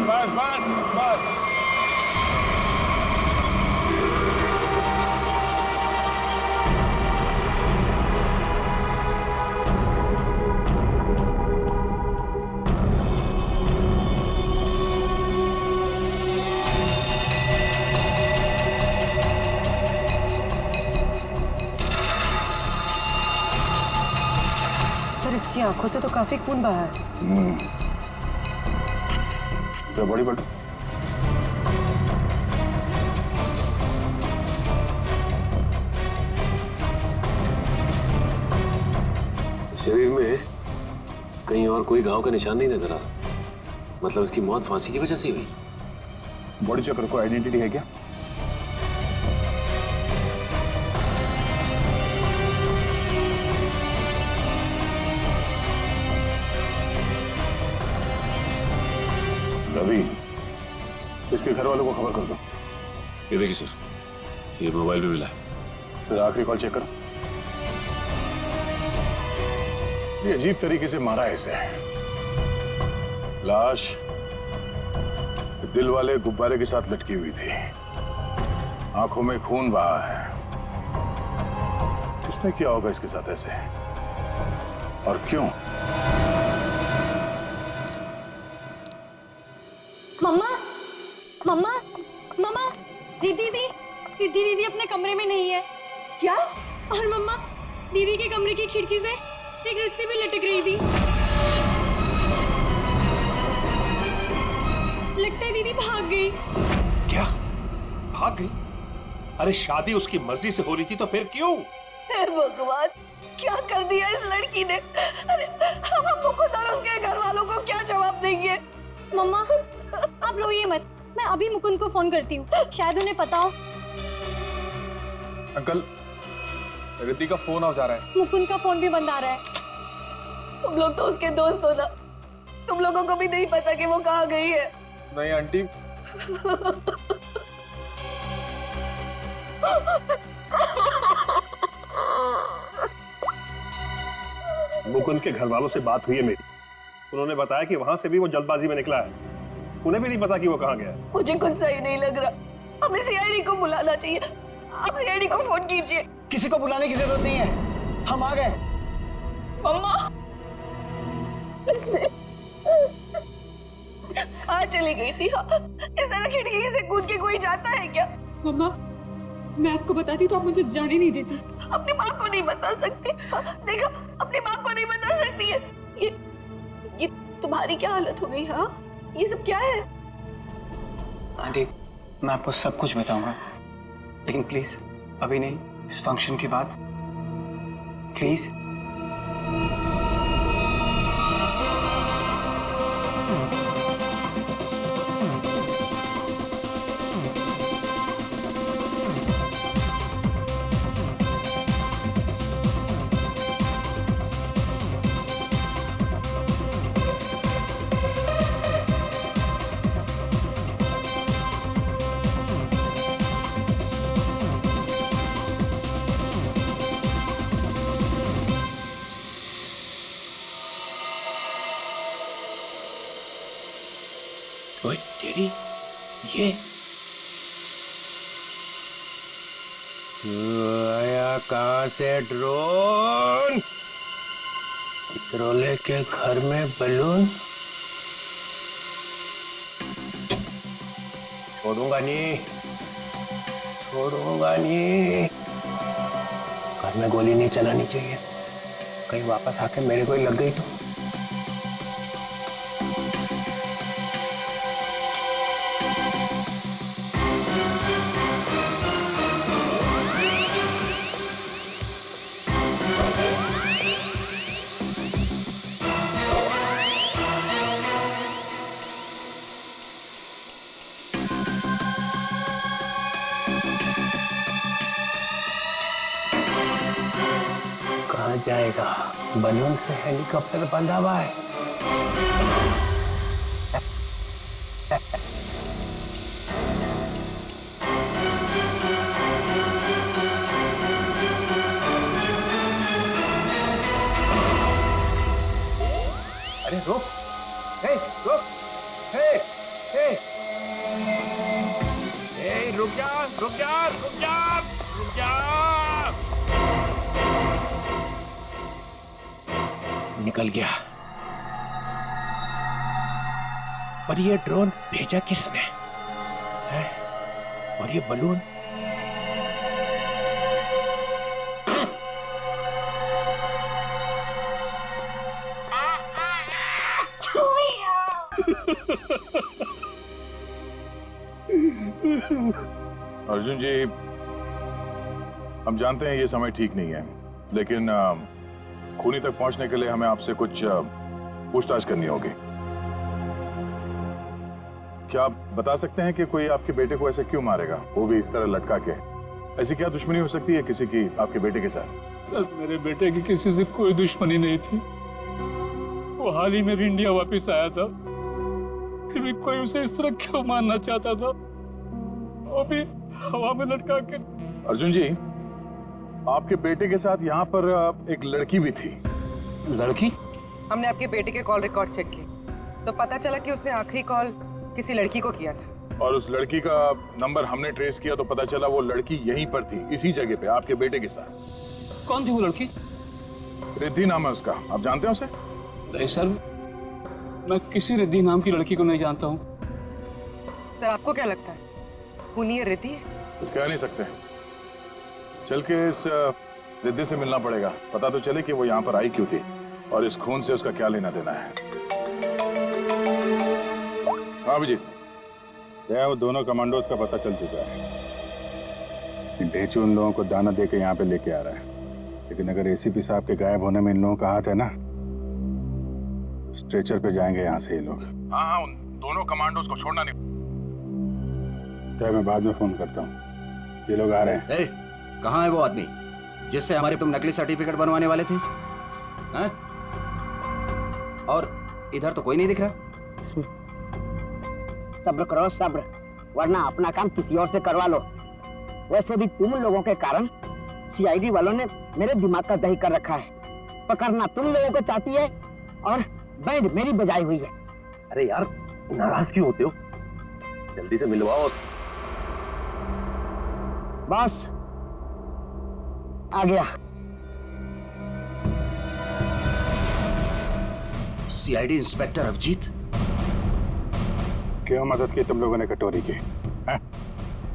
बस बस बस। सर, इसकी आंखों से तो काफी खून बहा है। तो बड़ी बड़ी शरीर में कहीं और कोई घाव का निशान नहीं नजर आ रहा। मतलब इसकी मौत फांसी की वजह से हुई। बॉडी चेक करो, कोई आइडेंटिटी है क्या? रवि, इसके घर वालों को खबर कर दो। ये देखिए सर, ये मोबाइल भी मिला है। फिर आखिरी कॉल चेक करो। ये अजीब तरीके से मारा है इसे। लाश दिल वाले गुब्बारे के साथ लटकी हुई थी, आंखों में खून बहा है। किसने किया होगा इसके साथ ऐसे, और क्यों? मम्मा, मम्मा, मम्मा, दीदी दीदी अपने कमरे में नहीं है। क्या? और मम्मा, दीदी के कमरे की खिड़की से एक रस्सी भी लटक रही थी। लगता है दीदी भाग गई। क्या? भाग गई? अरे शादी उसकी मर्जी से हो रही थी तो फिर क्यों? हे भगवान, क्या कर दिया इस लड़की ने? अरे हम मुकुंद और उसके घर वालों को क्या जवाब देंगे? मम्मा, आप रोइए मत, मैं अभी मुकुंद को फोन करती हूँ, शायद उन्हें पता हो। अंकल, रिद्धि का फोन आ जा रहा है। मुकुंद का फोन भी बंद आ रहा है। तुम लोग तो उसके दोस्त हो ना, तुम लोगों को भी नहीं पता कि वो कहाँ गई है। नहीं आंटी। मुकुंद के घर वालों से बात हुई है मेरी। उन्होंने बताया कि वहां से भी वो जल्दबाजी में निकला है। उन्हें भी नहीं पता कि वो कहाँ गया है। मुझे कुछ सही नहीं लग रहा। हमें सीआईडी को बुलाना चाहिए। आप सीआईडी को फोन कीजिए। किसी को बुलाने की जरूरत नहीं है, हम आ गए। मम्मा कहाँ चली गई थी? इस तरह खिड़की से कूद के कोई जाता है क्या? मम्मा, मैं आपको बताती तो आप मुझे जाने नहीं देती। अपनी माँ को नहीं बता सकती? देखा, अपनी माँ को नहीं बता सकती है। ये तुम्हारी क्या हालत हो गई? हाँ, ये सब क्या है? आंटी, मैं आपको सब कुछ बताऊंगा, लेकिन प्लीज अभी नहीं, इस फंक्शन के बाद प्लीज। ओए तेरी ये आया कहाँ से ड्रोन? इत्रोले के घर में बलून? छोड़ूंगा नहीं, छोड़ूंगा नहीं। घर में गोली नहीं चलानी चाहिए, कहीं वापस आके मेरे को ही लग गई तो। कहाँ जाएगा? बलून से हेलीकॉप्टर बंधा हुआ है। अरे रुक, हे रुक, हे रुक जा रुक जा रुक जा रुक जा। निकल गया। पर ये ड्रोन भेजा किसने है? और ये बलून अर्जुन जी, हम जानते हैं ये समय ठीक नहीं है, लेकिन खूनी तक पहुंचने के लिए हमें आपसे कुछ पूछताछ करनी होगी। क्या आप बता सकते हैं कि कोई आपके बेटे को ऐसे क्यों मारेगा, वो भी इस तरह लटका के? ऐसी क्या दुश्मनी हो सकती है किसी की आपके बेटे के साथ? सर, मेरे बेटे की किसी से कोई दुश्मनी नहीं थी। वो हाल ही में भी इंडिया वापस आया था, फिर भी कोई उसे इस तरह क्यों मारना चाहता था, वो भी हवा में लटका के। अर्जुन जी, आपके बेटे के साथ यहाँ पर एक लड़की भी थी। लड़की? हमने आपके बेटे के कॉल रिकॉर्ड चेक किए तो पता चला कि उसने आखिरी कॉल किसी लड़की को किया था। और उस लड़की का नंबर हमने ट्रेस किया तो पता चला वो लड़की यहीं पर थी, इसी जगह पे आपके बेटे के साथ। कौन थी वो लड़की? रिद्धि नाम है उसका, आप जानते हैं उसे? नहीं सर, मैं किसी रिद्धि नाम की लड़की को नहीं जानता हूँ। सर, आपको क्या लगता है खूनी रिद्धि है? कुछ कह नहीं सकते, चल के इस रिद्धि से मिलना पड़ेगा, पता तो चले कि वो यहाँ पर आई क्यों थी और इस खून से उसका क्या लेना देना है। हाँ अभिजीत, वो दोनों कमांडोज का पता चल चुका है। ढेचू उन लोगों को दाना दे के यहाँ पे लेके आ रहा है, लेकिन अगर एसीपी साहब के गायब होने में इन लोगों का हाथ है ना, स्ट्रेचर पे जाएंगे यहाँ से ये लोग। हाँ, उन दोनों कमांडोज को छोड़ना नहीं। तो मैं बाद में फोन करता हूँ, ये लोग आ रहे हैं। कहाँ है वो आदमी जिससे हमारे तुम नकली सर्टिफिकेट बनवाने वाले थे? हैं? और इधर तो कोई नहीं दिख रहा। सब्र करो सब्र, वरना अपना काम किसी और से करवा लो। वैसे भी तुम लोगों के कारण सीआईडी वालों ने मेरे दिमाग का दही कर रखा है। पकड़ना तुम लोगों को चाहती है और बैंड मेरी बजाई हुई है। अरे यार, नाराज क्यों होते हो? जल्दी से मिलवाओ। बॉस आ गया। सीआईडी इंस्पेक्टर अभिजीत, क्यों मदद की तुम लोगों ने कटोरी की?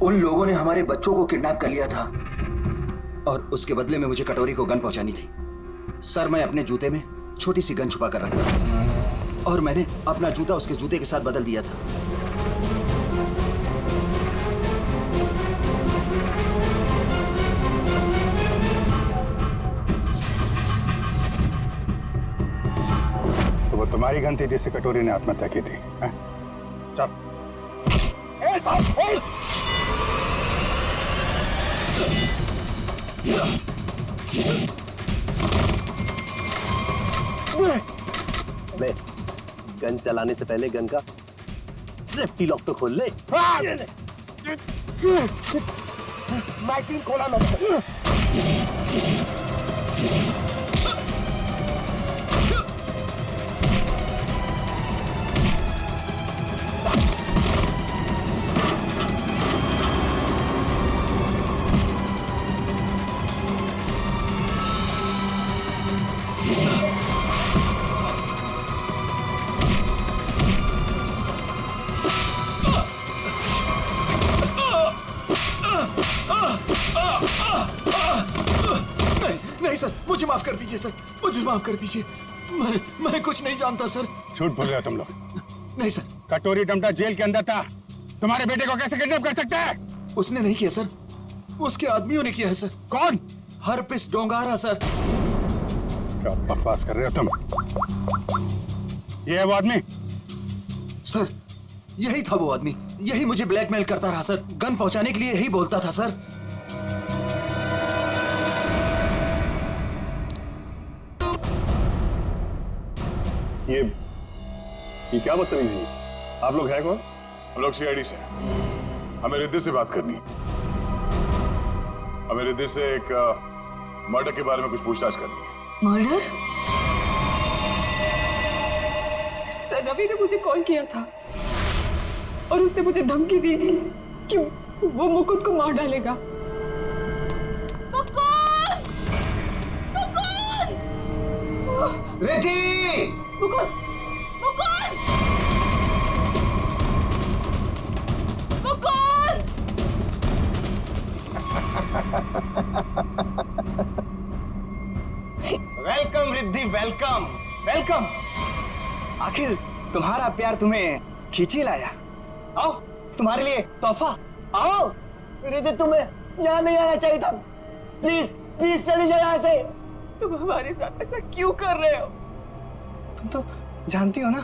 उन लोगों ने हमारे बच्चों को किडनैप कर लिया था और उसके बदले में मुझे कटोरी को गन पहुंचानी थी। सर, मैं अपने जूते में छोटी सी गन छुपा कर रखता था और मैंने अपना जूता उसके जूते के साथ बदल दिया था। तो वो तुम्हारी गन थी जिससे कटोरी ने आत्महत्या की थी? चल। गन चलाने से पहले गन का सेफ्टी लॉक तो खोल ले। माइकिंग खोला मैंने। नहीं सर, मुझे माफ कर दीजिए सर, मुझे माफ कर दीजिए। मैं कुछ नहीं जानता सर। झूठ बोल रहे हो तुम लोग। नहीं सर। कटोरी डमटा जेल के अंदर था, तुम्हारे बेटे को कैसे किडनैप कर सकता है? उसने नहीं किया सर, उसके आदमियों ने किया है सर। कौन? Herpes डोंगारा sir. क्या बकवास कर रहे हो तुम? ये है वो आदमी? सर, यही था वो आदमी, यही मुझे ब्लैकमेल करता रहा सर, गन पहुंचाने के लिए यही बोलता था सर। ये क्या बदतमीजी है? आप लोग हैं कौन? हम लोग सीआईडी से, हमें रिद्धि से बात करनी है। हमें रिद्धि से एक मर्डर के बारे में कुछ पूछताछ करनी है। मर्डर? सर, रवि ने मुझे कॉल किया था। और उसने मुझे धमकी दी कि वो मुकुंद को मार डालेगा। Riddhi! Mukund! Mukund! Mukund! Welcome Riddhi, welcome welcome. आखिर तुम्हारा प्यार तुम्हें खींच ही लाया। आओ, तुम्हारे लिए तोहफा। आओ रिद्धि, तुम्हें यहाँ नहीं आना चाहिए था। प्लीज प्लीज चली जाओ यहाँ से। तुम हमारे साथ ऐसा क्यों कर रहे हो? तुम तो जानती हो ना।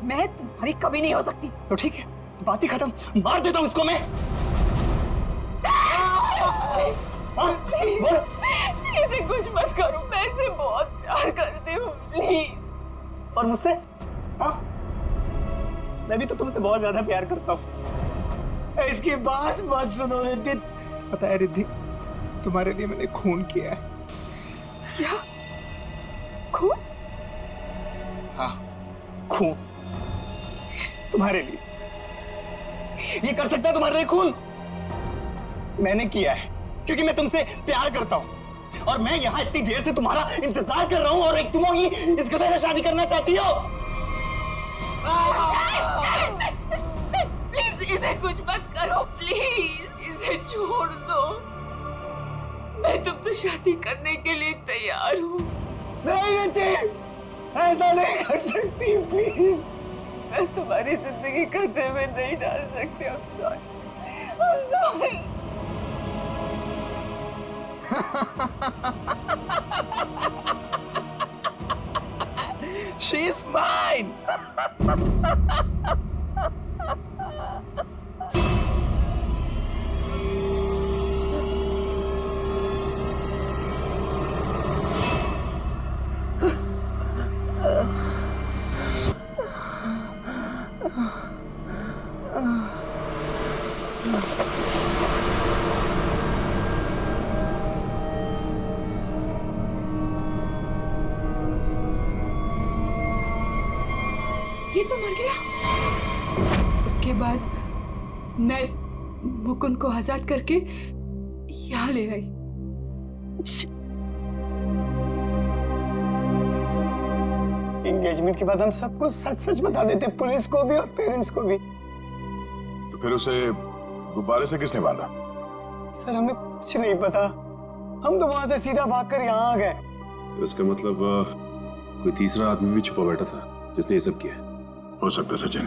मैं तुम्हारी कभी नहीं हो सकती। तो ठीक है, बात ही खत्म। मार देता हूँ इसको मैं। इसे कुछ मत करो, मैं इसे बहुत प्यार करती हूँ, प्लीज। और मुझसे? हाँ, मैं भी तो तुमसे बहुत ज्यादा प्यार करता हूँ। इसकी बात मत सुनो रिद्धि। पता है रिद्धि, तुम्हारे लिए मैंने खून किया है। क्या? खून? हाँ, खून तुम्हारे लिए। ये कर सकता है तुम्हारे लिए खून? मैंने किया है क्योंकि मैं तुमसे प्यार करता हूं और मैं यहाँ इतनी देर से तुम्हारा इंतजार कर रहा हूं और एक तुम ही इस गधे से शादी करना चाहती हो। प्लीज इसे कुछ मत करो, प्लीज इसे छोड़ दो। मैं तुमसे शादी करने के लिए तैयार हूँ। नहीं रिद्धि, ऐसा नहीं कर सकती, प्लीज। मैं तुम्हारी जिंदगी खतरे में नहीं डाल सकती। I'm sorry. I'm sorry. She's mine. ये तो मर गया। उसके बाद मैं मुकुंद को आजाद करके यहाँ ले आई। एंगेजमेंट के बाद हम सब कुछ सच सच बता देते, पुलिस को भी और पेरेंट्स को भी। तो फिर उसे गुब्बारे से किसने बांधा? सर हमें कुछ नहीं पता, हम तो वहां से सीधा भागकर यहाँ आ गए। तो इसका मतलब कोई तीसरा आदमी भी छुपा बैठा था जिसने ये सब किया। हो सकता है सचिन,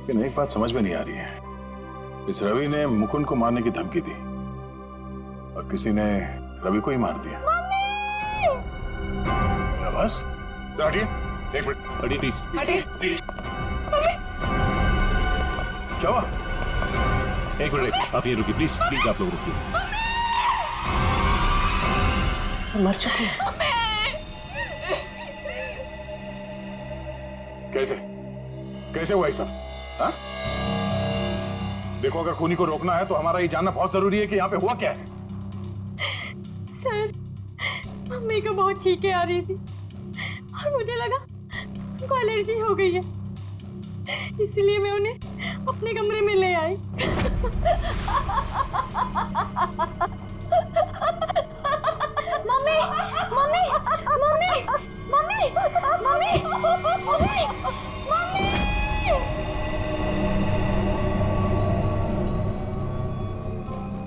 लेकिन एक बात समझ में नहीं आ रही है। इस रवि ने मुकुंद को मारने की धमकी दी और किसी ने रवि को ही मार दिया। बस हटिए, एक मिनट हटिए प्लीज। हटिए। क्या हुआ? एक मिनट, आप ये रुकिए प्लीज, प्लीज आप लोग रुकिए। मर चुकी है। कैसे कैसे हुआ ऐसा? हाँ? देखो, अगर खूनी को रोकना है तो हमारा ये जानना बहुत जरूरी है कि यहाँ पे हुआ क्या है। सर, मम्मी को बहुत छींकें आ रही थी और मुझे लगा उनको एलर्जी हो गई है, इसलिए मैं उन्हें अपने कमरे में ले आई। Mummy, mummy, mummy, mummy, mummy, mummy, mummy.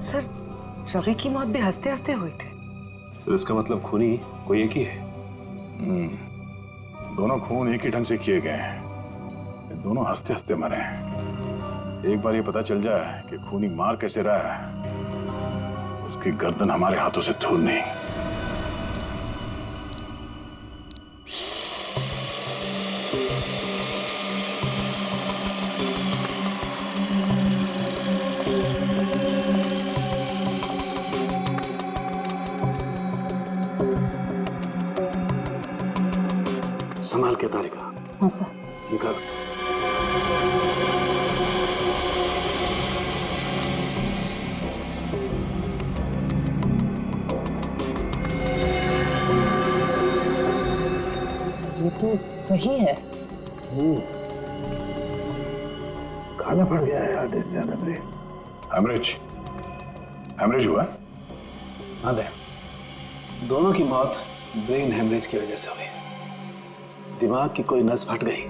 Sir, Ravi की मौत भी हंसते हंसते हुई थी। सर, इसका मतलब खूनी कोई एक ही है। दोनों खून एक ही ढंग से किए गए हैं, दोनों हंसते हंसते मरे हैं। एक बार ये पता चल जाए कि खूनी मार कैसे रहा है, उसकी गर्दन हमारे हाथों से दूर नहीं। संभाल के तारिका। हाँ सर। निकाल। ये तो वही है। खाना पड़ गया है आधे से ज्यादा ब्रेन। हेमरेज हुआ? हाँ दे, दोनों की मौत ब्रेन हेमरेज की वजह से हुई। दिमाग की कोई नस फट गई,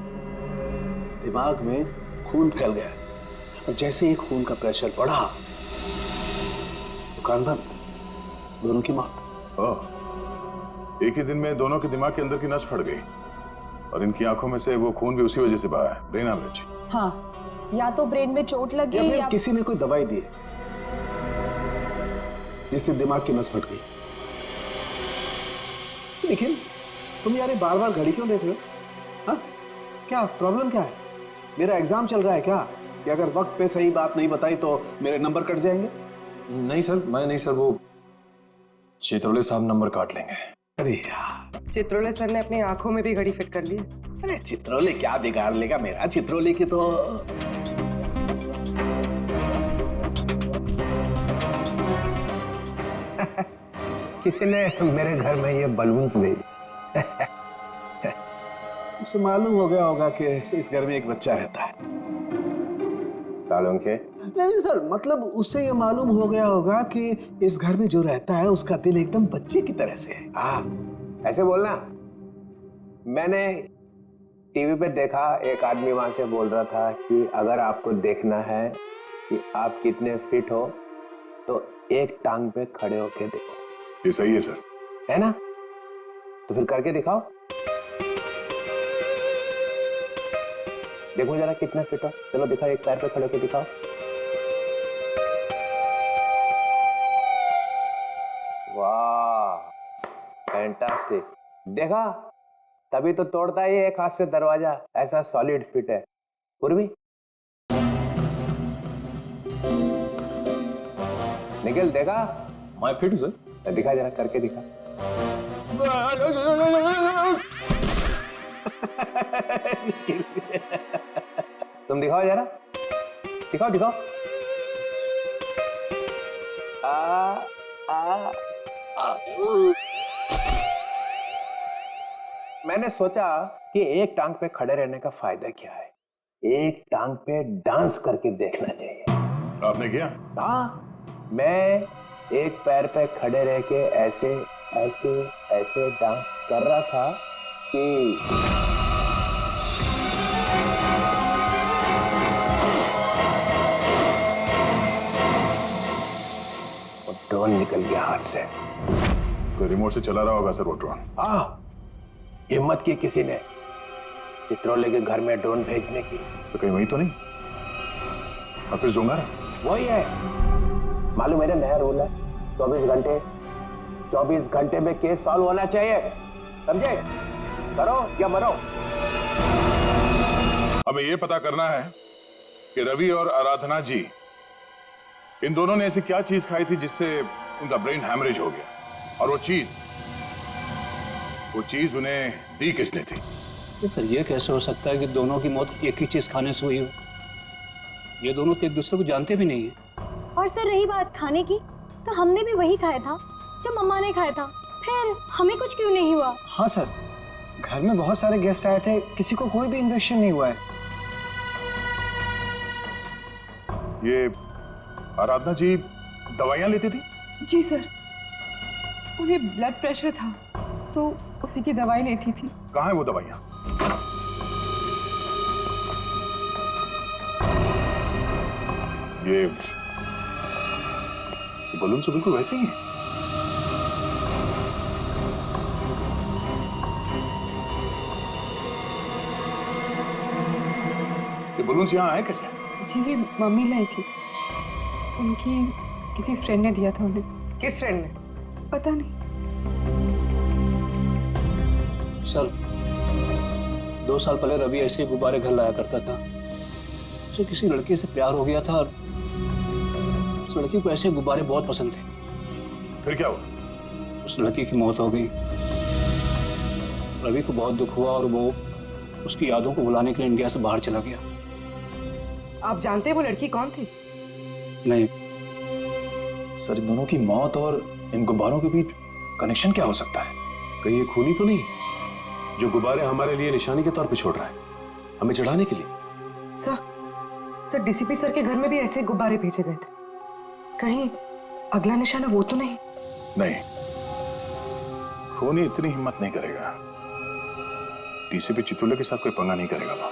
दिमाग में खून फैल गया और जैसे ही खून का प्रेशर बढ़ा दुकान बंद, दोनों की मौत। ओह, एक ही दिन में दोनों के दिमाग के अंदर की नस फट गई और इनकी आंखों में से वो खून भी उसी वजह से बहा है। Brain haemorrhage. हाँ, या तो ब्रेन में चोट लगी या फिर किसी ने कोई दवाई दी जिससे दिमाग की नस फट गई। लेकिन तुम यार बार बार घड़ी क्यों देख रहे हो? हाँ, क्या प्रॉब्लम क्या है? मेरा एग्जाम चल रहा है क्या? कि अगर वक्त पे सही बात नहीं बताई तो मेरे नंबर कट जाएंगे? नहीं सर, मैं नहीं सर, वो चित्रोले साहब नंबर काट लेंगे। अरे यार, चित्रोले सर ने अपनी आंखों में भी घड़ी फिट कर ली। अरे चित्रोले क्या बिगाड़ लेगा मेरा? चित्रोले की तो किसी ने मेरे घर में ये बलून्स भेजे। उसे मालूम हो गया होगा कि इस घर में एक बच्चा रहता है। सालों के? नहीं सर, मतलब उसे ये मालूम हो गया होगा कि इस घर में जो रहता है उसका दिल एकदम बच्चे की तरह से है। हाँ, ऐसे बोलना। मैंने टीवी पे देखा, एक आदमी वहां से बोल रहा था कि अगर आपको देखना है कि आप कितने फिट हो तो एक टांग पे खड़े होके देखो। ये सही है सर। है ना? तो फिर करके दिखाओ, देखो जरा कितना फिट हो। चलो दिखाओ, एक पैर पे खड़े होके दिखाओ। वाह, फैंटास्टिक। देखा, तभी तो तोड़ता है ये एक हाथ से दरवाजा, ऐसा सॉलिड फिट है। पूर्वी, निखिल देखा? मैं फिट हूं सर। दिखा जरा, करके दिखा। तुम दिखाओ जरा, दिखाओ दिखाओ। मैंने सोचा कि एक टांग पे खड़े रहने का फायदा क्या है, एक टांग पे डांस करके देखना चाहिए। आपने किया? हाँ, मैं एक पैर पे खड़े रह के ऐसे ऐसे ऐसे डांस कर रहा था कि वो ड्रोन निकल गया हाथ से। कोई रिमोट से चला रहा होगा सर वो ड्रोन। हाँ, हिम्मत की किसी ने चित्रोले के घर में ड्रोन भेजने की। तो कहीं वही तो नहीं? और फिर जोंगा वही है। मालूम मेरा नया रूल है, 24 घंटे में केस सॉल्व होना चाहिए, समझे? करो या मरो। हमें यह पता करना है कि रवि और आराधना जी, इन दोनों ने ऐसी क्या चीज खाई थी जिससे उनका ब्रेन हैमरेज हो गया, और वो चीज उन्हें दी किसने थी? सर, ये कैसे हो सकता है कि दोनों की मौत एक ही चीज खाने से हुई हो? ये दोनों तो एक दूसरे को जानते भी नहीं है। और सर रही बात खाने की, तो हमने भी वही खाया था जो मम्मा ने खाया था, फिर हमें कुछ क्यों नहीं हुआ? हाँ सर, घर में बहुत सारे गेस्ट आए थे, किसी को कोई भी इन्फेक्शन नहीं हुआ है। ये आराधना जी दवाइयां लेती थी? जी सर, उन्हें ब्लड प्रेशर था तो उसी की दवाई लेती थी। कहाँ है वो दवाइयां? ये बलून से बिल्कुल वैसे ही है। ये बलून यहाँ आए कैसे? जी, ये मम्मी लाई थी, उनकी किसी फ्रेंड ने दिया था उन्हें। किस फ्रेंड ने? पता नहीं सर। 2 साल पहले रवि ऐसे गुब्बारे घर लाया करता था। उसे किसी लड़की से प्यार हो गया था और उस लड़की को ऐसे गुब्बारे बहुत पसंद थे। फिर क्या हुआ? उस लड़की की मौत हो गई। रवि को बहुत दुख हुआ और वो उसकी यादों को भुलाने के लिए इंडिया से बाहर चला गया। आप जानते हैं वो लड़की कौन थी? नहीं सर, इन दोनों की मौत और इन गुब्बारों के बीच कनेक्शन क्या हो सकता है? कहीं ये खूनी तो नहीं जो गुब्बारे हमारे लिए निशानी के तौर पे छोड़ रहा है, हमें चढ़ाने के लिए? सर डीसीपी सर के घर में भी ऐसे गुब्बारे भेजे गए थे, कहीं अगला निशाना वो तो नहीं? नहीं, खूनी इतनी हिम्मत नहीं करेगा। डीसीपी चितुले के साथ कोई पंगा नहीं करेगा वो।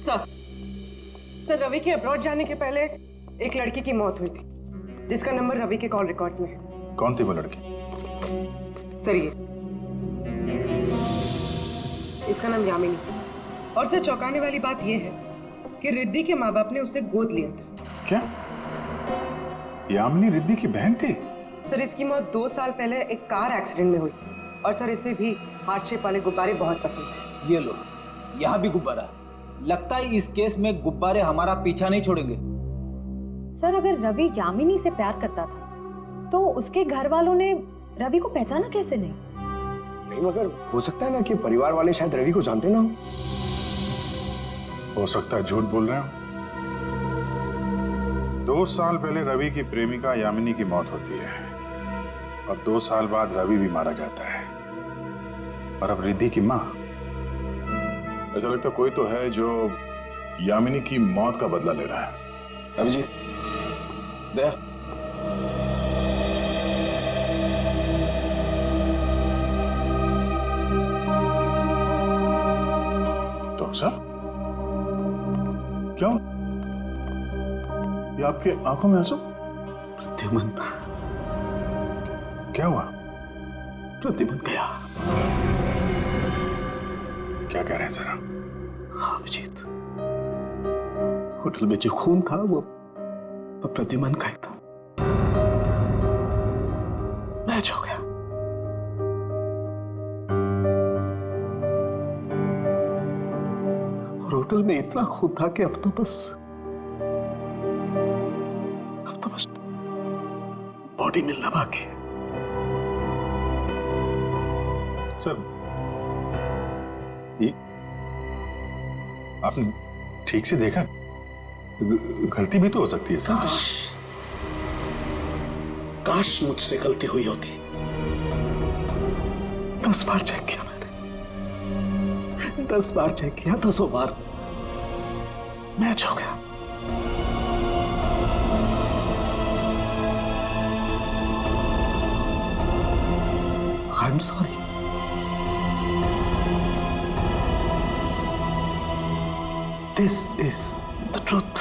सर रवि के अब्रॉड जाने के पहले एक लड़की की मौत हुई थी जिसका नंबर रवि के कॉल रिकॉर्ड्स में है। कौन थी वो लड़की? सर ये इसका नाम यामिनी। और सर चौंकाने वाली बात यह है कि रिद्धि के माँ बाप ने उसे गोद लिया था। क्या यामिनी रिद्धि की बहन थी? सर इसकी मौत 2 साल पहले एक कार एक्सीडेंट में हुई और सर इसे भी हार्ट शेप वाले गुब्बारे बहुत पसंद थे। ये लो, यहाँ भी गुब्बारा। लगता है इस केस में गुब्बारे हमारा पीछा नहीं छोड़ेंगे। सर अगर रवि यामिनी से प्यार करता था तो उसके घर वालों ने रवि को पहचाना कैसे नहीं? नहीं मगर हो सकता है ना कि परिवार वाले शायद रवि को जानते ना हो सकता है झूठ बोल रहे हो। 2 साल पहले रवि की प्रेमिका यामिनी की मौत होती है और 2 साल बाद रवि भी मारा जाता है और अब रिद्धि की माँ। ऐसा लगता कोई तो है जो यामिनी की मौत का बदला ले रहा है। अभिजीत, दया, डॉक्टर साहब क्यों? ये आपके आंखों में आंसू? प्रद्युमन, क्या हुआ? प्रद्युमन गया। क्या कह रहे हैं जरा? अभिजीत, होटल में जो खून था वो प्रद्युमन का ही था। मैच हो गया। और होटल में इतना खून था कि अब तो बस बॉडी मिलना बाकी है। सर ये आपने ठीक से देखा? गलती भी तो हो सकती है सर। काश मुझसे गलती हुई होती। 10 बार चेक किया मैंने, 10 बार चेक किया, 10 बार मैच हो गया। I am sorry. This is the truth.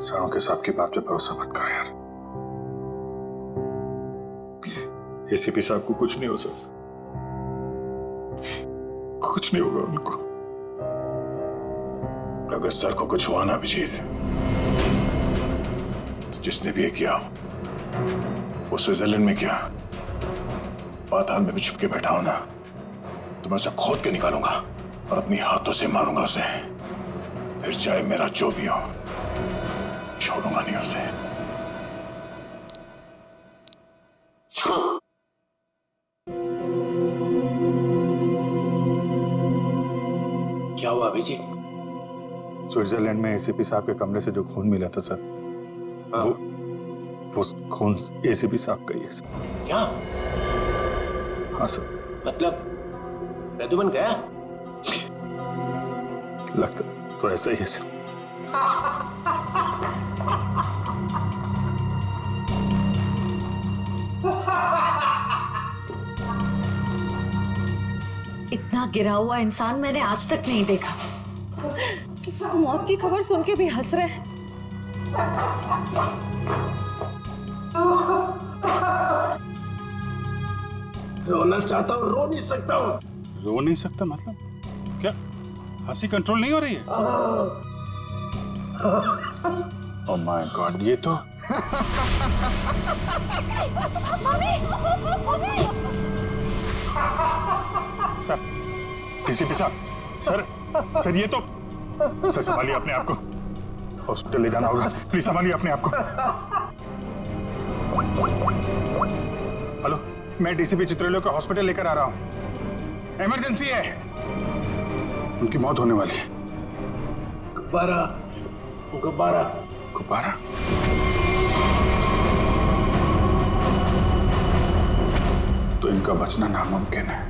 सारों के साहब की बात पे भरोसा मत करो यार। एसीपी साहब को कुछ नहीं हो सकता, कुछ नहीं होगा उनको। अगर सर को कुछ हुआ ना अभिजीत, तो जिसने भी ये किया वो स्विट्जरलैंड में किया, पाताल में भी छुप के बैठा हो ना, तो मैं उसे खोद के निकालूंगा और अपने हाथों से मारूंगा उसे। फिर चाहे मेरा जो भी हो, छोड़ूंगा नहीं उसे। क्या हुआ अभिजीत? स्विट्जरलैंड में एसीपी साहब के कमरे से जो खून मिला था सर, वो खून एसीपी साहब का ही है सर। क्या? हाँ सर। मतलब प्रद्युमन गया? लगता तो ऐसा ही है सर। इतना गिरा हुआ इंसान मैंने आज तक नहीं देखा। मौत की खबर सुन के भी हंस रहे हैं। रोना चाहता हूँ, रो नहीं सकता हूँ। रो नहीं सकता मतलब क्या? हंसी कंट्रोल नहीं हो रही है? ओह माय गॉड, ये तो सर डीसीपी साहब, सर ये तो, सर संभालिए अपने आप को, हॉस्पिटल ले जाना होगा, प्लीज संभालिए अपने आप को। हेलो, मैं डीसीपी चित्रलोक को हॉस्पिटल लेकर आ रहा हूं, इमरजेंसी है, उनकी मौत होने वाली है। गुब्बारा, गुब्बारा, गुब्बारा। तो इनका बचना नामुमकिन है।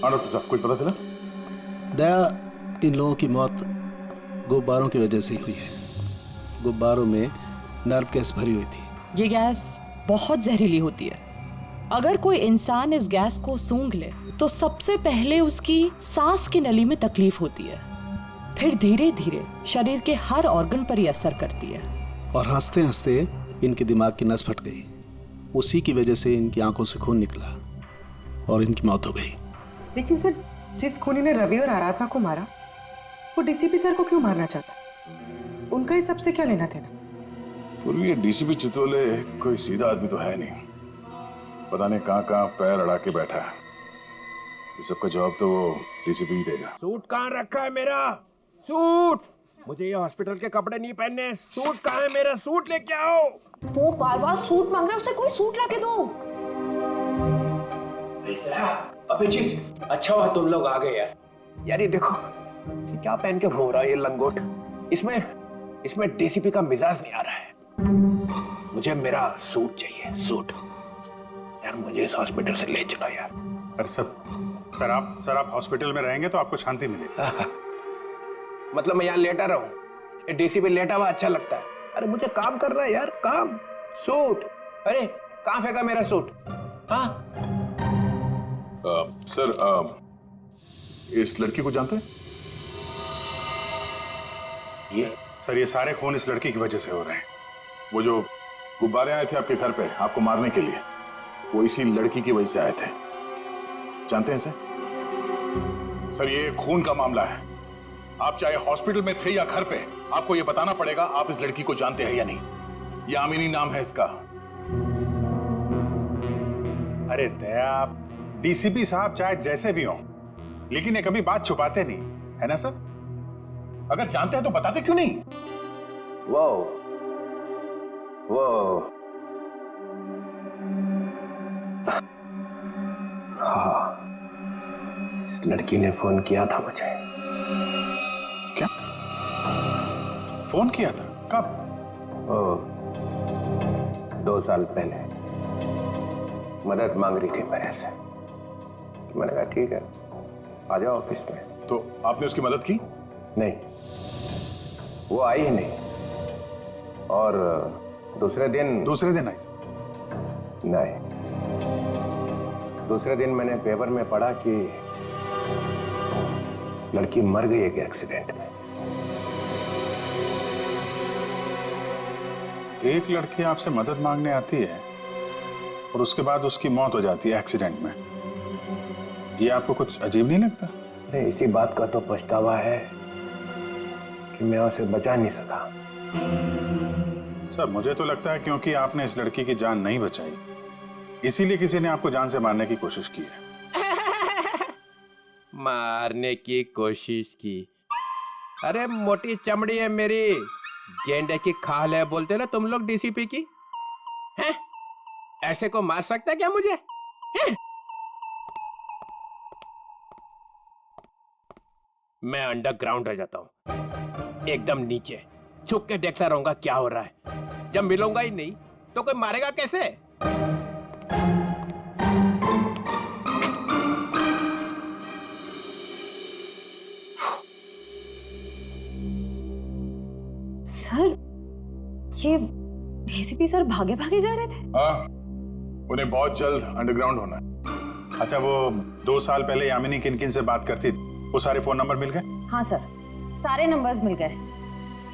डॉक्टर साहब, कुछ पता चला? दया, इन लोगों की मौत गुब्बारों की वजह से ही हुई है। गुब्बारों में नर्व गैस भरी हुई थी। ये गैस बहुत जहरीली होती है। अगर कोई इंसान इस गैस को सूंघ ले तो सबसे पहले उसकी सांस की नली में तकलीफ होती है, फिर धीरे धीरे शरीर के हर ऑर्गन पर ये असर करती है। और हंसते हंसते इनके दिमाग की नस फट गई। उसी की वजह से इनकी आंखों से खून निकला और इनकी मौत हो गई। लेकिन सर, जिस खूनी ने रवि और आराधना को मारा, वो डीसीपी सर को क्यों मारना चाहता? उनका इस सबसे क्या लेना देना? पूर्वी, ये डीसीपी चितोले कोई सीधा आदमी तो है नहीं, पता नहीं कहाँ पैर अड़ा के बैठा है। इस सबका जवाब तो वो डीसीपी ही देगा। सूट कहाँ रखा है मेरा? सूट! मुझे ये हॉस्पिटल के कपड़े नहीं पहनने। सूट कहाँ है मेरा? सूट लेके आओ। वो बार बार सूट मांग रहा है, उसे कोई सूट लाके दो। अबे जी, अच्छा हुआ तुम लोग आ गए यार। यार ये देखो, ये क्या पहन के घूम रहा है ये लंगोट। इसमें डीसीपी का मिजाज नहीं आ रहा है। मुझे मेरा सूट चाहिए, सूट। यार मुझे इस हॉस्पिटल से ले चलो यार। अरे सर आप हॉस्पिटल में रहेंगे तो आपको शांति मिलेगी। मतलब मैं यहाँ लेटा रहूं? डीसीपी लेटा हुआ अच्छा लगता है? अरे मुझे काम करना है यार, काम। सूट, अरे कहाँ फेंका मेरा सूट? हाँ सर, इस लड़की को जानते हैं? ये सारे खून इस लड़की की वजह से हो रहे हैं। वो जो गुब्बारे आए थे आपके घर पे आपको मारने के लिए, वो इसी लड़की की वजह से आए थे। जानते हैं सर, ये खून का मामला है। आप चाहे हॉस्पिटल में थे या घर पे, आपको ये बताना पड़ेगा आप इस लड़की को जानते हैं या नहीं। यामिनी नाम है इसका। अरे दया, डीसीपी साहब चाहे जैसे भी हों, लेकिन ये कभी बात छुपाते नहीं, है ना सर? अगर जानते हैं तो बताते क्यों नहीं? वो हाँ, इस लड़की ने फोन किया था मुझे। क्या फोन किया था? कब? 2 साल पहले मदद मांग रही थी मेरे से। मैंने कहा ठीक है, आ जाओ ऑफिस में। तो आपने उसकी मदद की? नहीं, वो आई ही नहीं। और दूसरे दिन आई? नहीं, दूसरे दिन मैंने पेपर में पढ़ा कि लड़की मर गई एक एक्सीडेंट में। एक लड़की आपसे मदद मांगने आती है और उसके बाद उसकी मौत हो जाती है एक्सीडेंट में। ये आपको कुछ अजीब नहीं लगता? नहीं, इसी बात का तो पछतावा है कि मैं उसे बचा नहीं सका। सर, मुझे तो लगता है क्योंकि आपने इस लड़की की जान नहीं बचाई, इसीलिए किसी ने आपको जान से मारने की कोशिश की है। मारने की कोशिश की? अरे मोटी चमड़ी है मेरी, गेंडे की खाल है बोलते ना तुम लोग डीसीपी की। हैं? ऐसे को मार सकता है क्या मुझे? हैं? मैं अंडरग्राउंड रह जाता हूं, एकदम नीचे छुप के देखता रहूंगा क्या हो रहा है। जब मिलूंगा ही नहीं तो कोई मारेगा कैसे? सर, ये डीसीपी सर भागे भागे जा रहे थे? हाँ, उन्हें बहुत जल्द अंडरग्राउंड होना है। अच्छा, वो 2 साल पहले यामिनी किन-किन से बात करती थी, वो सारे फोन नंबर मिल गए? हाँ सर, सारे नंबर्स मिल गए।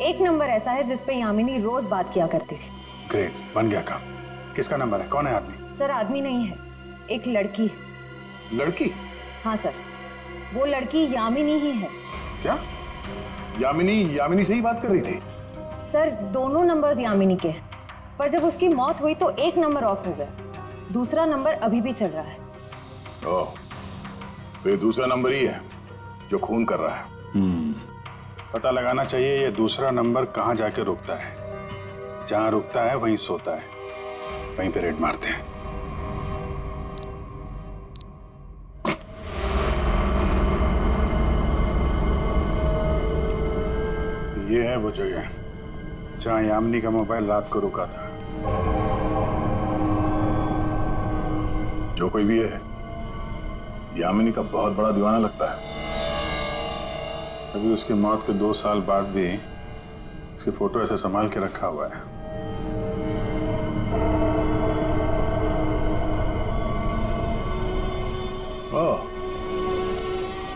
एक नंबर ऐसा है जिस पे यामिनी रोज बात किया करती थी। ग्रेट, बन गया काम। किसका नंबर है? कौन है आदमी? सर, आदमी नहीं है, एक लड़की। लड़की? हाँ सर, वो लड़की यामिनी ही है। क्या? यामिनी से ही बात कर रही थी? सर, दोनों नंबर्स यामिनी के हैं। पर जब उसकी मौत हुई तो एक नंबर ऑफ हो गया, दूसरा नंबर अभी भी चल रहा है। ओह, तो ये दूसरा नंबर ही है जो खून कर रहा है। पता लगाना चाहिए ये दूसरा नंबर कहाँ जाके रुकता है। जहाँ रुकता है वहीं सोता है, वहीं पे रेड मारते हैं। ये है वो जगह जहाँ यामिनी का मोबाइल रात को रुका था। जो कोई भी है, यामिनी का बहुत बड़ा दीवाना लगता है। अभी उसकी मौत के 2 साल बाद भी उसकी फोटो ऐसे संभाल के रखा हुआ है। ओह,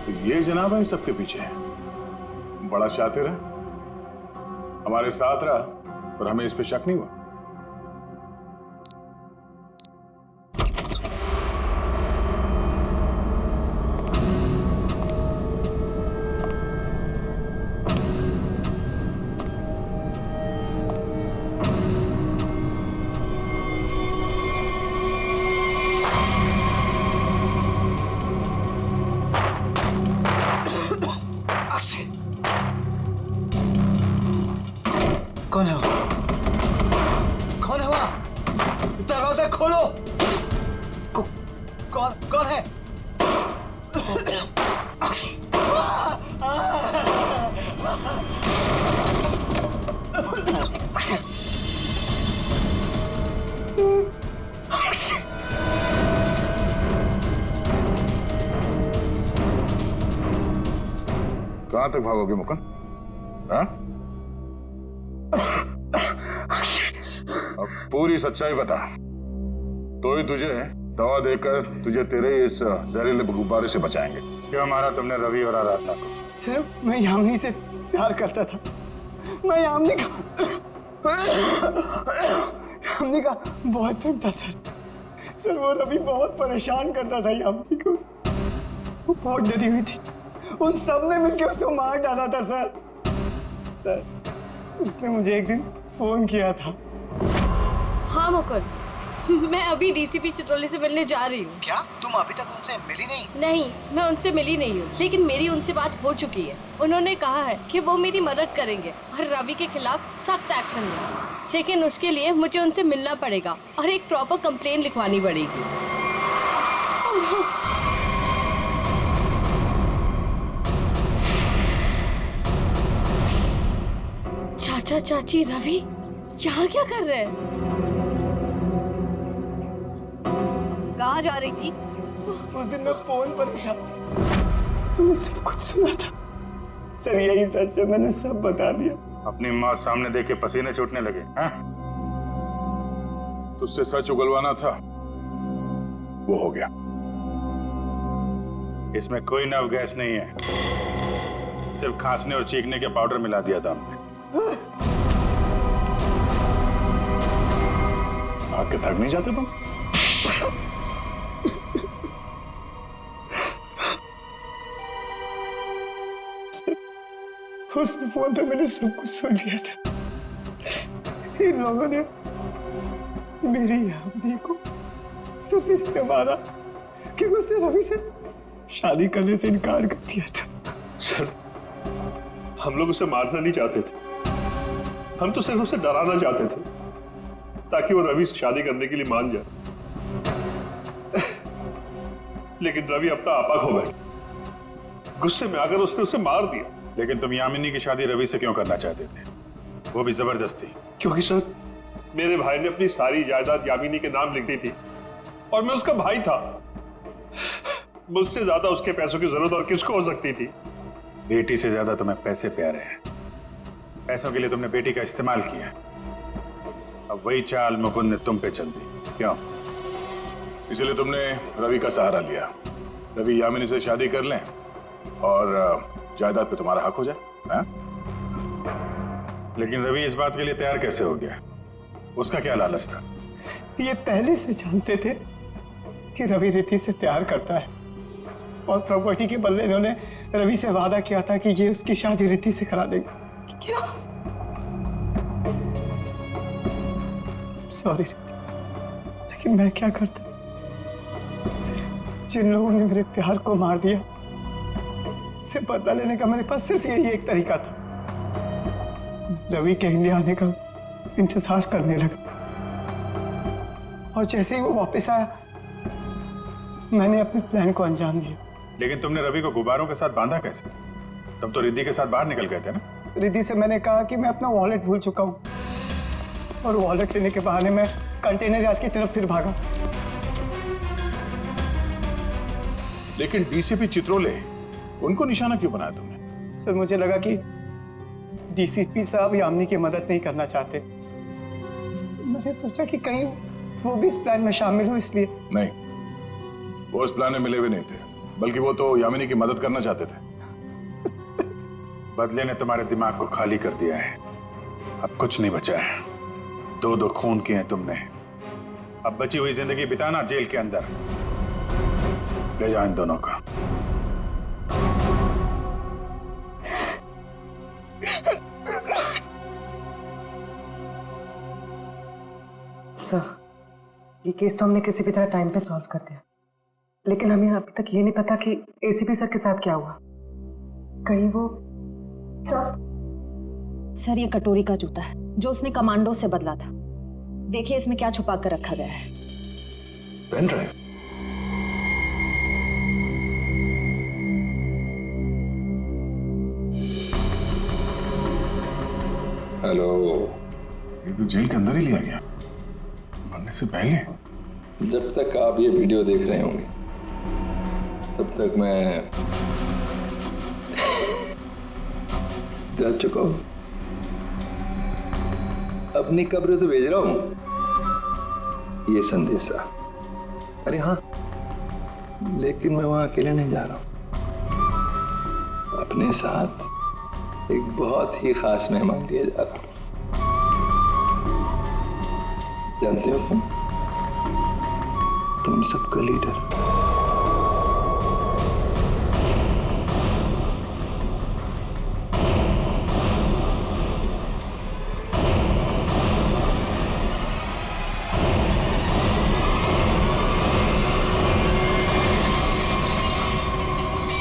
तो ये जनाब है सबके पीछे, बड़ा शातिर है, हमारे साथ रहा और हमें इस पे शक नहीं हुआ। कौन है वो? कौन है वहां? दरवाजा खोलो। कौन है? कहां तक भागोगे मुकुंद? हाँ? अब पूरी सच्चाई बता, तो ही तुझे दवा देकर तुझे तेरे इस जहरीले गुब्बारे से बचाएंगे। क्यों मारा तुमने रवि और आराधना को? सर, मैं यामिनी से प्यार करता था। मैं यामिनी का बॉयफ्रेंड था सर। वो रवि बहुत परेशान करता था यामिनी को। वो बहुत डरी हुई थी। उन सब ने मिलकर उसको मार डाला था सर। उसने मुझे एक दिन फोन किया था। हाँ मुकुंद, मैं अभी डीसीपी चित्रोली से मिलने जा रही हूँ। क्या तुम अभी तक उनसे मिली नहीं? नहीं, मैं उनसे मिली नहीं हूँ, लेकिन मेरी उनसे बात हो चुकी है। उन्होंने कहा है कि वो मेरी मदद करेंगे और रवि के खिलाफ सख्त एक्शन लेंगे, लेकिन उसके लिए मुझे उनसे मिलना पड़ेगा और एक प्रॉपर कंप्लेन लिखवानी पड़ेगी। चाचा चाची, रवि यहाँ क्या कर रहे हैं? कहाँ जा रही थी? उस दिन मैं फोन पर ही था, मैंने सब कुछ सुना था सर। यही सच है, मैंने सब बता दिया। अपनी मौत सामने देख के पसीने छूटने लगे हैं? तुझसे सच उगलवाना था, वो हो गया। इसमें कोई नव गैस नहीं है, सिर्फ खांसने और चीखने के पाउडर मिला दिया था हमने। आग के थक नहीं जाते तुम? उस फोन पे मैंने सब कुछ सुन लिया था। इन लोगों ने मेरी यामिनी को सिर्फ इसलिए मारा कि उसने रवि से शादी करने से इनकार कर दिया था। सर, हम लोग उसे मारना नहीं चाहते थे, हम तो सिर्फ उसे डराना चाहते थे ताकि वो रवि से शादी करने के लिए मान जाए। लेकिन रवि अपना आपा खो बैठा, गुस्से में आकर उसने उसे मार दिया। लेकिन तुम यामिनी की शादी रवि से क्यों करना चाहते थे, वो भी जबरदस्ती? क्योंकि सर, मेरे भाई ने अपनी सारी जायदाद यामिनी के नाम लिख दी थी और मैं उसका भाई था। मुझसे ज्यादा उसके पैसों की जरूरत और किसको हो सकती थी? बेटी से ज्यादा तुम्हें पैसे प्यारे हैं। पैसों के लिए तुमने बेटी का इस्तेमाल किया, अब वही चाल मुकुंद ने तुम पे चल दी। क्यों? इसलिए तुमने रवि का सहारा लिया। रवि यामिनी से शादी कर लें और जायदाद पे तुम्हारा हक हो जाए। हाँ? लेकिन रवि इस बात के लिए तैयार कैसे हो गया? उसका क्या लालच था? ये पहले से जानते थे कि रवि रिति से प्यार करता है और प्रॉपर्टी के बदले इन्होंने रवि से वादा किया था कि ये उसकी शादी रिति से करा देंगे। क्या? सॉरी, लेकिन मैं क्या करता? जिन लोगों ने मेरे प्यार को मार दिया, इससे बदला लेने का मेरे पास सिर्फ यही एक तरीका था। रवि के इंडिया आने का इंतजार करने लगा, और जैसे ही वो वापस आया, मैंने अपने प्लान को अंजाम दिया। लेकिन तुमने रवि को गुब्बारों के साथ बांधा कैसे? तुम तो रिद्धि के साथ बाहर निकल गए थे ना? रिद्धि से मैंने कहा कि मैं अपना वॉलेट भूल चुका हूँ, और वॉलेट लेने के बहाने मैं कंटेनर यार्ड की तरफ फिर भागा। लेकिन डीसीपी चित्रोले, उनको निशाना क्यों बनाया तुमने? सर, मुझे लगा कि डीसीपी साहब यामिनी की मदद नहीं करना चाहते। मैंने सोचा कि कहीं वो भी इस प्लान में शामिल हो, इसलिए। नहीं, वो इस प्लान में मिले हुए नहीं थे, बल्कि वो तो यामिनी की मदद करना चाहते थे। बदले ने तुम्हारे दिमाग को खाली कर दिया है, अब कुछ नहीं बचा है। दो खून किए हैं तुमने, अब बची हुई जिंदगी बिताना जेल के अंदर। ले जाओ इन दोनों का। सर, ये केस तो हमने किसी भी तरह टाइम पे सॉल्व कर दिया, लेकिन हमें अभी तक ये नहीं पता कि एसीपी सर के साथ क्या हुआ। कहीं वो सर, ये कटोरी का जूता है जो उसने कमांडो से बदला था। देखिए इसमें क्या छुपा कर रखा गया है। Pen drive? हेलो। ये तो जेल के अंदर ही लिया गया, मरने से पहले। जब तक आप ये वीडियो देख रहे होंगे तब तक मैं जा चुका हूं। अपनी कब्र से भेज रहा हूं ये संदेशा। अरे हाँ, लेकिन मैं वहां अकेले नहीं जा रहा हूं, अपने साथ एक बहुत ही खास मेहमान लिए जा रहा हूं। जानते हो तुम सबका लीडर